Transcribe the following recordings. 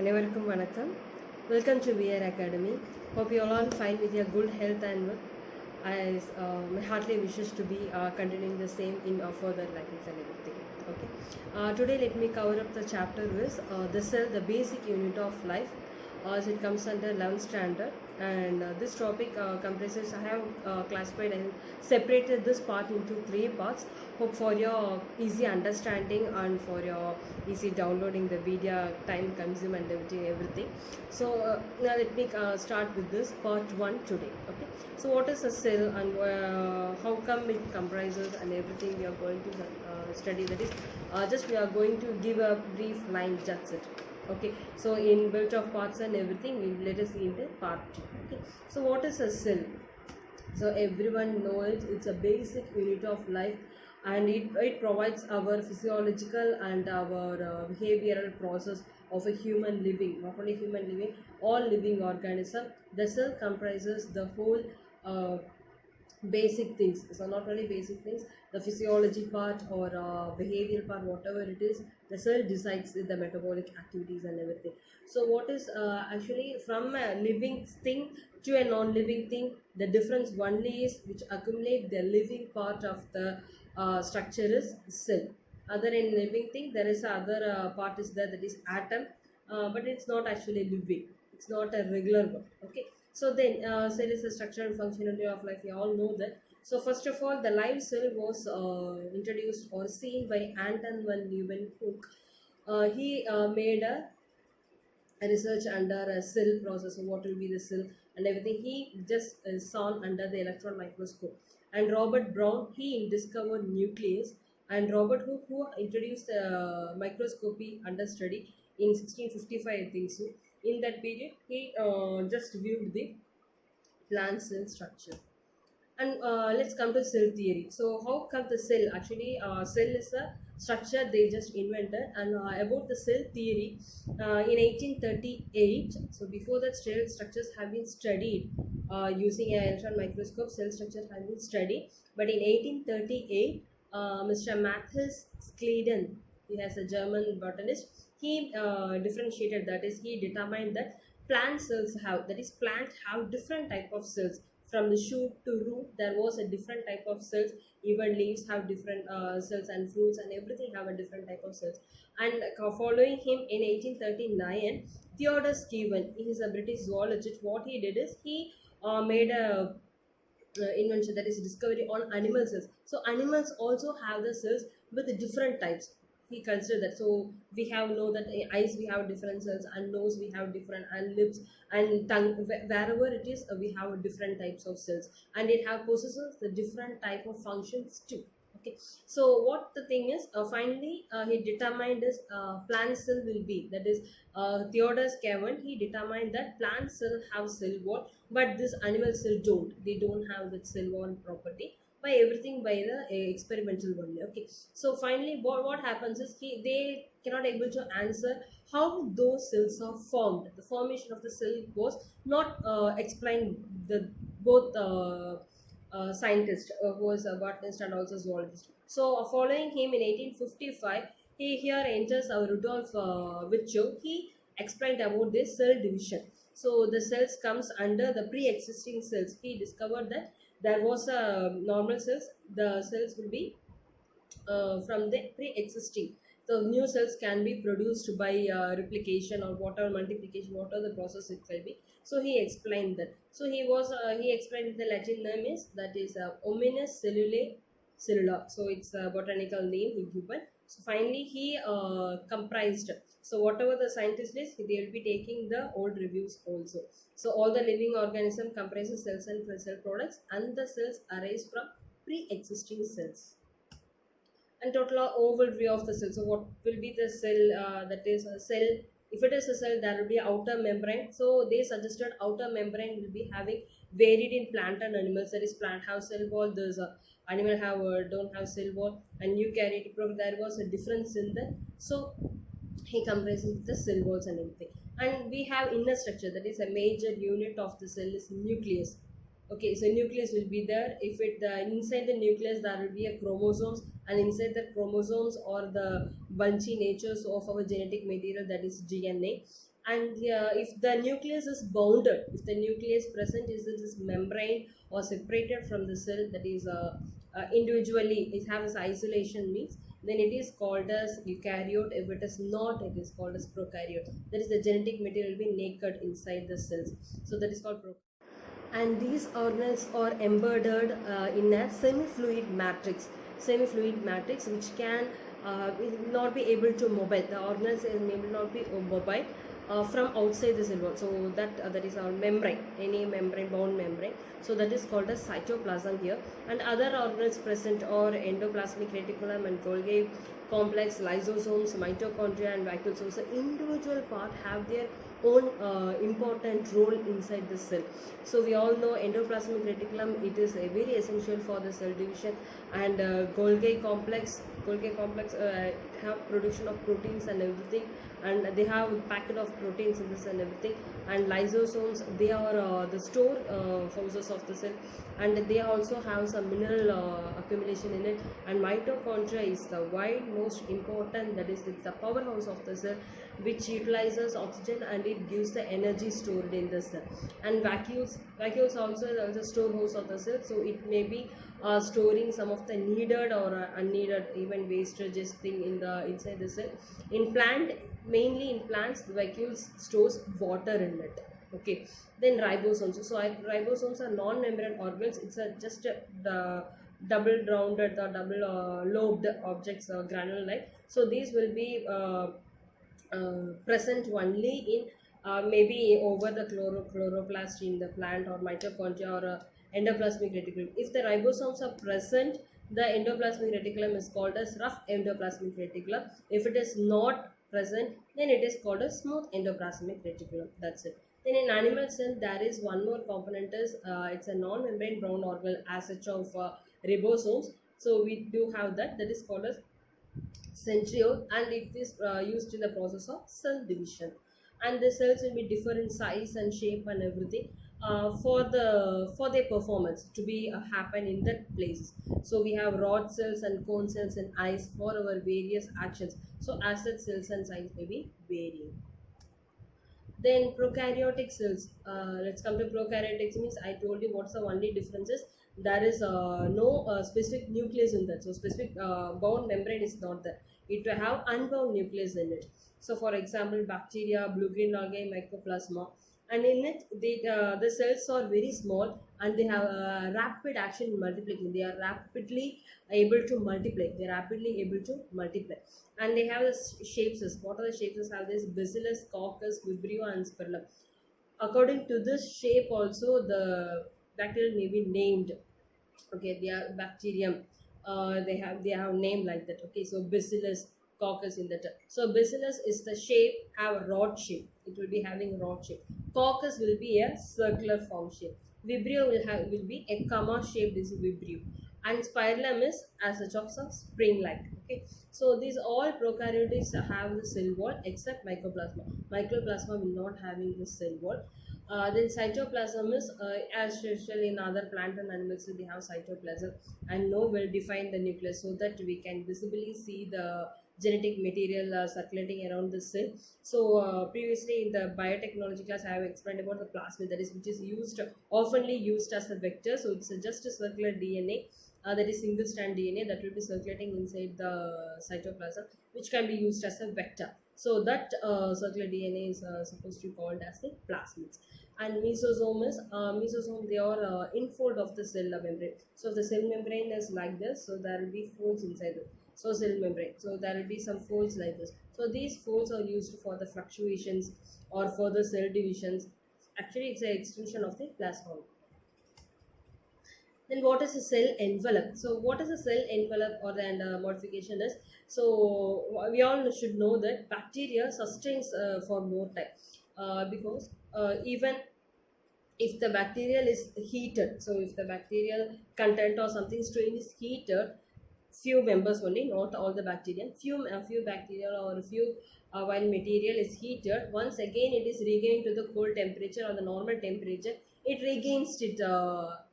அனைவருக்கும் வணக்கம். Welcome to VR Academy. Hope you all are fine with your good health and wealth. My heartily wishes to be continuing the same in further life and everything. Okay. Today let me cover up the chapter with the cell, the basic unit of life. As it comes under 11th standard, and this topic comprises. I have classified and separated this part into 3 parts. Hope for your easy understanding and for your easy downloading the video, time consume and everything. So now let me start with this part 1 today. Okay. So what is a cell and how come it comprises and everything we are going to study. That is just we are going to give a brief line. That's it. Okay, so in built of parts and everything, let us see in the part 2. Okay, so what is a cell? So everyone know it. It's a basic unit of life, and it provides our physiological and our behavioral process of a human living. Not only human living, all living organism. The cell comprises the whole basic things. So not only basic things, the physiology part or behavioral part, whatever it is, the cell decides the metabolic activities and everything. So what is actually from a living thing to a non-living thing, the difference only is which accumulate the living part of the structure is cell. Other in living thing, there is other part is there, that is atom, but it's not actually living. It's not a regular one. Okay, so then cell is the structure and functionality of life. We all know that. So first of all, the live cell was introduced or seen by Anton van Leeuwenhoek. He made a research under a cell process. So what will be the cell and everything? He just saw under the electron microscope. And Robert Brown, he discovered nucleus. And Robert Hooke, who introduced microscopy under study in 1655, I think so. In that period, he just viewed the plant cell structure. And let's come to cell theory. So how come the cell? Actually, cell is a structure they just invented. And about the cell theory, in 1838, so before that, cell structures have been studied using an electron microscope. Cell structures have been studied, but in 1838, Mr. Matthias Schleden, he has a German botanist, he differentiated, that is, he determined that plant cells have, that is, plant have different type of cells. From the shoot to root, there was a different type of cells. Even leaves have different cells, and fruits and everything have a different type of cells. And following him in 1839, Theodore Stephen, he is a British zoologist. What he did is he made a invention, that is discovery on animal cells. So animals also have the cells with different types. He considered that. So we have know that eyes we have different cells, and nose we have different, and lips and tongue, wherever it is, we have different types of cells, and it have possesses the different type of functions too. Okay, so what the thing is, finally he determined is plant cell will be, that is Theodore Scaven, he determined that plant cell have cell wall, but this animal cell don't. They don't have that cell wall property. By everything by the experimental only. Okay, so finally what happens is they cannot able to answer how those cells are formed. The formation of the cell was not explained. The both scientist who was a botanist and also zoologist. So following him in 1855, he here enters our Rudolf Virchow. He explained about this cell division. So the cells comes under the pre-existing cells. He discovered that there was a normal cells. The cells will be from the pre-existing. So new cells can be produced by replication or whatever, multiplication, whatever the process it will be. So he explained that. So he explained the Latin name is, that is Hominus cellulae cellula. So it's a botanical name he given. So finally he comprised. So whatever the scientist is, they will be taking the old reviews also. So all the living organism comprises cells and cell products, and the cells arise from pre-existing cells. And total overview of the cell. So what will be the cell? That is a cell. If it is a cell, there will be outer membrane. So they suggested outer membrane will be having varied in plant and animals. That is, plant have cell wall. There's a animal have don't have cell wall. And eukaryotic there was a difference in the. So he comprises the cell walls and everything. And we have inner structure. That is, a major unit of the cell is nucleus. Okay, so nucleus will be there. If it the inside the nucleus, there will be a chromosomes, and inside the chromosomes or the bunchy natures of our genetic material, that is DNA. And if the nucleus is bounded, if the nucleus present is this membrane or separated from the cell, that is individually it has isolation means, then it is called as eukaryote. If it is not, it is called as prokaryote. That is, the genetic material will be naked inside the cells, so that is called and these organelles are embedded in a semi-fluid matrix which can will not be able to mobile. The organelles will not be mobile from outside the cell wall. So that is our membrane, any membrane, bound membrane. So that is called as cytoplasm here. And other organelles present are endoplasmic reticulum and Golgi complex, lysosomes, mitochondria and vacuole. So individual part have their own important role inside the cell. So we all know endoplasmic reticulum, it is very essential for the cell division, and Golgi complex have production of proteins and everything, and they have a packet of proteins in this and everything. And lysosomes, they are the store houses of the cell, and they also have some mineral accumulation in it. And mitochondria is the wide most important, that is it's the powerhouse of the cell, which utilizes oxygen and it gives the energy stored in the cell. And vacuoles also is also storehouse of the cell, so it may be storing some of the needed or unneeded even wastages thing in the inside the cell. In plant, mainly in plants, the vacuoles stores water in it. Okay, then ribosomes. So ribosomes are non-membrane organelles. It's the double rounded or double lobed objects, granule like. So these will be present only in maybe over the chloroplast in the plant, or mitochondria, or endoplasmic reticulum. If the ribosomes are present, the endoplasmic reticulum is called as rough endoplasmic reticulum. If it is not present, then it is called a smooth endoplasmic reticulum. That's it. Then in animal cell, there is one more component is it's a non-membrane brown organelle as such of ribosomes. So we do have that. That is called as centriole, and it is used in the process of cell division. And the cells will be different in size and shape and everything for their performance to be happen in that places. So we have rod cells and cone cells and eyes for our various actions. So as such, cells and size may be varying. Then prokaryotic cells. Let's come to prokaryotic means, I told you what's the only difference is there is no specific nucleus in that. So specific bound membrane is not there. It will have unbound nucleus in it. So for example, bacteria, blue-green algae, mycoplasma, and in it the cells are very small and they have rapid action in multiplication. They are rapidly able to multiply. They are rapidly able to multiply, and they have the shapes. What are the shapes? Have this bacillus, coccus, vibrio, and spirillum. According to this shape, also the bacteria may be named. Okay, they are bacterium. They have name like that. Okay, so bacillus, coccus in the term. So bacillus is the shape, have a rod shape. It will be having rod shape. Coccus will be a circular form shape. Vibrio will be a comma shape. This is vibrio, and spirillum is as a of spring like. Okay, so these all prokaryotes have the cell wall except mycoplasma. Mycoplasma will not having the cell wall. Then cytoplasm is as usual in other plant and animals, they have cytoplasm and no well defined the nucleus, so that we can visibly see the genetic material circulating around the cell. So previously in the biotechnology class, I have explained about the plasmid, that is which is used oftenly used as a vector. So it's just a circular DNA, that is single strand DNA that will be circulating inside the cytoplasm, which can be used as a vector. So that circular DNA is supposed to be called as the plasmids. And mesosome is mesosome, they are infold of the cell membrane. So if the cell membrane is like this, so there will be folds inside it. So cell membrane, so there will be some folds like this. So these folds are used for the fluctuations or for the cell divisions. Actually, it's an extension of the plasma. Then what is a cell envelope? So what is a cell envelope, or the modification is? So we all should know that bacteria sustains for more time, because even if the bacterial is heated, so if the bacterial content or something strain is heated, few members only, not all the bacteria, few bacterial or few while material is heated, once again it is regained to the cold temperature or the normal temperature, it regains its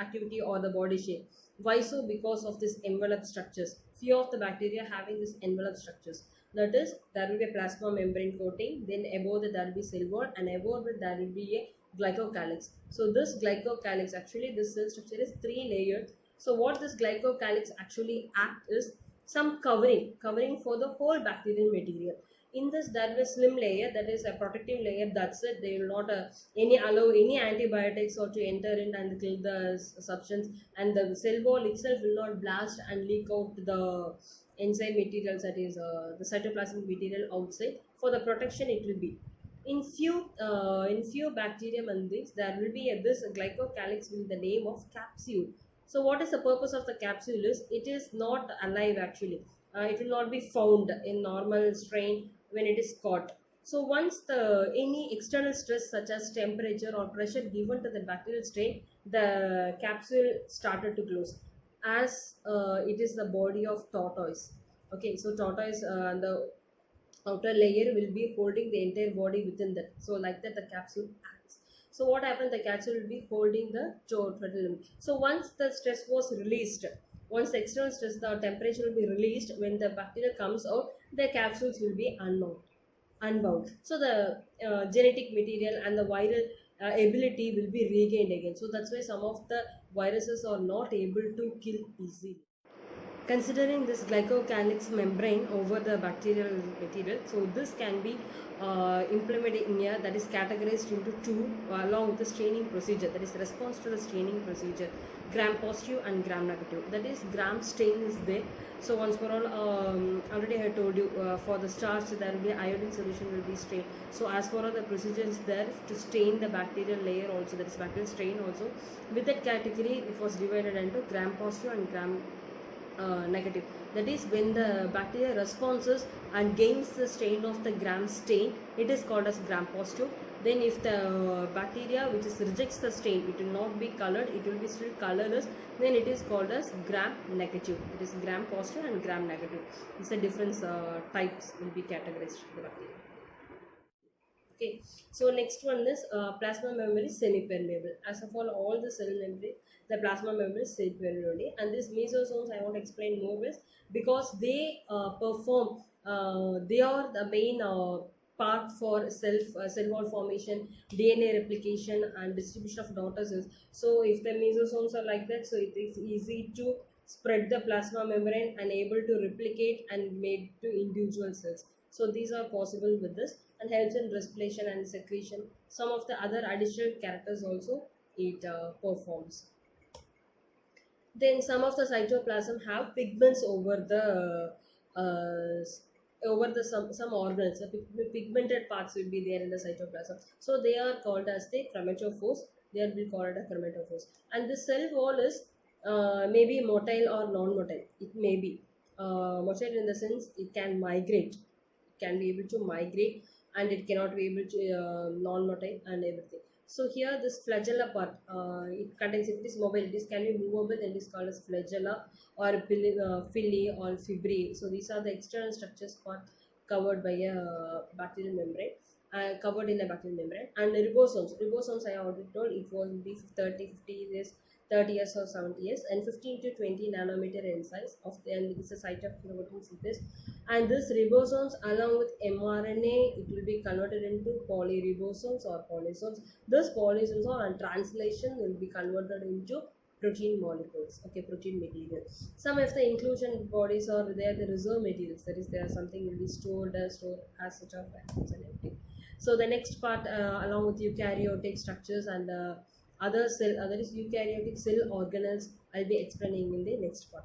activity or the body shape. Why so? Because of this envelope structures. Few of the bacteria having this envelope structures. That is, there will be a plasma membrane coating, then above that there will be cell wall, and above that there will be a glycocalyx. So this glycocalyx, actually this cell structure is 3 layered. So what this glycocalyx actually act is some covering for the whole bacterial material. In this there is a slim layer, that is a protective layer, that's it. They will not any allow any antibiotics or to enter in and kill the substance, and the cell wall itself will not blast and leak out the enzyme materials, that is the cytoplasmic material outside. For the protection it will be in few bacterium and this there will be this glycocalyx with the name of capsule. So what is the purpose of the capsule is it is not alive actually. It will not be found in normal strain when it is caught. So once the any external stress such as temperature or pressure given to the bacterial strain, the capsule started to close. As it is the body of tortoise. Okay, so tortoise, the outer layer will be holding the entire body within that. So like that the capsule acts. So what happens, the capsule will be holding the total limb. So once the stress was released, once the external stress, the temperature will be released, when the bacteria comes out, the capsules will be unbound. So the genetic material and the viral ability will be regained again. So that's why some of the viruses are not able to kill easily. Considering this glycocalyx membrane over the bacterial material, so this can be implemented in here, that is categorized into two along with the staining procedure, that is response to the staining procedure, gram positive and gram negative. That is, gram stain is there. So once for all, already I told you, for the starch there will be iodine solution will be stained. So as for all the procedures there to stain the bacterial layer also, that is bacterial stain also, with that category it was divided into gram positive and gram negative. That is, when the bacteria responses and gains the stain of the gram stain, it is called as gram positive. Then if the bacteria which is rejects the stain, it will not be colored, it will be still colorless, then it is called as gram negative. It is gram positive and gram negative. It's a different types will be categorized the bacteria. Okay, so next one is plasma membrane is semi-permeable. As of all the cell membrane, the plasma membrane is semi-permeable. And these mesosomes I want to explain more is because they perform, they are the main part for cell wall formation, DNA replication, and distribution of daughter cells. So if the mesosomes are like that, so it is easy to spread the plasma membrane and able to replicate and made to individual cells. So these are possible with this, and helps in respiration and secretion. Some of the other additional characters also it performs. Then some of the cytoplasm have pigments over the some organs. The pigmented parts will be there in the cytoplasm. So they are called as the chromatophores. They will be called as chromatophores. And the cell wall is maybe motile or non-motile. It may be motile in the sense it can migrate. It can be able to migrate, and it cannot be able to non-motile and everything. So here this flagella part, it contains, if it is mobile, it is can be movable, and it is called as flagella or villi or fibrae. So these are the external structures part covered by a bacterial membrane. Covered in a bacterial membrane. And ribosomes I already told it will be 50 years, 30 years or 70 years, and 15 to 20 nanometer in size of the, and it's a site of protein synthesis. And this ribosomes along with mRNA, it will be converted into polyribosomes or polysomes. This polysomes on translation will be converted into protein molecules, okay, protein material. Some of the inclusion bodies are there, the reserve materials, that is there something will be stored as such of atoms and everything. So the next part, along with eukaryotic structures and other cell, other is eukaryotic cell organelles, I'll be explaining in the next part.